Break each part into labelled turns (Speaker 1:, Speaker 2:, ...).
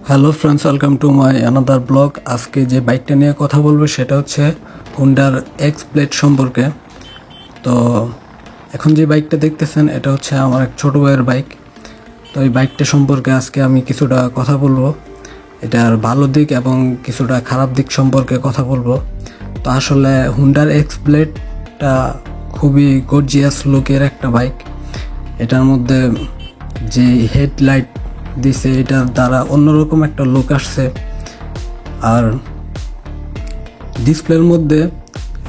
Speaker 1: Hello friends, welcome to my another blog. আজকে যে বাইকটা নিয়ে কথা বলবো সেটা হচ্ছে হুন্ডার এক্স ব্লেড সম্পর্কে। তো এখন যে বাইকটা দেখতেছেন এটা হচ্ছে আমার এক ছোটো ভাইয়ের বাইক। তো এই বাইকটা সম্পর্কে আজকে আমি কিছুটা কথা বলবো, এটার ভালো দিক এবং কিছুটা খারাপ দিক সম্পর্কে কথা বলবো। তো আসলে হুন্ডার এক্স ব্লেডটা খুবই গর্জিয়াস লুকের একটা বাইক। এটার মধ্যে যে হেডলাইট দিছে এটার দ্বারা অন্যরকম একটা লুক আসছে। আর ডিসপ্লের মধ্যে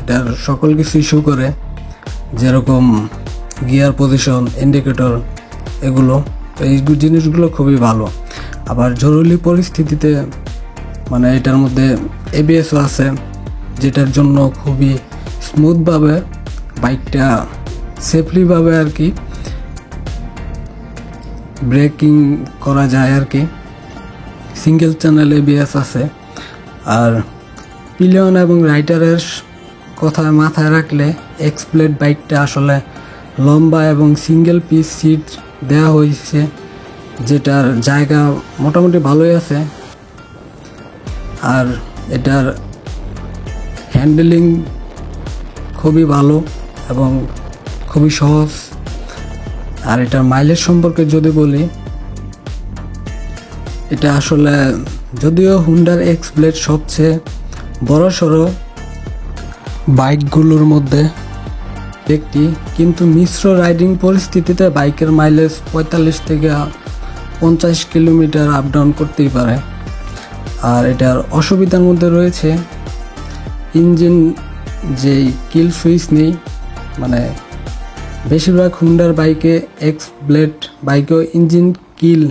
Speaker 1: এটার সকল কিছু ইস্যু করে, যেরকম গিয়ার পজিশন, ইন্ডিকেটর, এগুলো এই জিনিসগুলো খুবই ভালো। আবার জরুরি পরিস্থিতিতে মানে এটার মধ্যে এবিএসও আছে, যেটার জন্য খুবই স্মুথভাবে বাইকটা সেফলিভাবে আর কি ব্রেকিং করা যায় আর কি। সিঙ্গেল চ্যানেল এবিএস আছে। আর পিলিয়ন এবং রাইডারের কথা মাথায় রাখলে এক্স ব্লেড বাইকটা আসলে লম্বা এবং সিঙ্গেল পিস সিট দেওয়া হয়েছে, যেটার জায়গা মোটামুটি ভালোই আছে। আর এটার হ্যান্ডেলিং খুবই ভালো এবং খুবই সহজ। আর এটার মাইলেজ সম্পর্কে যদি বলি, এটা আসলে যদিও হুন্ডার এক্স ব্লেড সবচেয়ে বড়সড় বাইকগুলোর মধ্যে একটি, কিন্তু মিশ্র রাইডিং পরিস্থিতিতে বাইকের মাইলেজ 45 থেকে 50 কিলোমিটার আপ ডাউন করতেই পারে। আর এটার অসুবিধার মধ্যে রয়েছে ইঞ্জিন যে কিল সুইচ নেই, মানে বেশিরভাগ হুন্ডার বাইকে, এক্স ব্লেড বাইকেও ইঞ্জিন কিল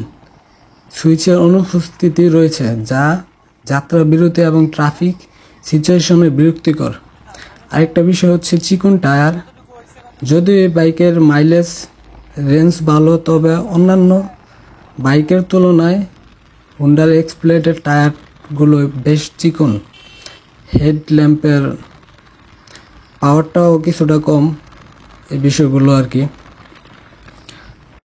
Speaker 1: সুইচের অনুপস্থিতি রয়েছে, যা যাত্রা বিরতি এবং ট্রাফিক সিচুয়েশনে বিরক্তিকর। আরেকটা বিষয় হচ্ছে চিকন টায়ার। যদিও এই বাইকের মাইলেজ রেঞ্জ ভালো, তবে অন্যান্য বাইকের তুলনায় হুন্ডার এক্স ব্লেডের টায়ারগুলো বেশ চিকন। হেডল্যাম্পের পাওয়ারটাও কিছুটা কম, এই বিষয়গুলো আর কি।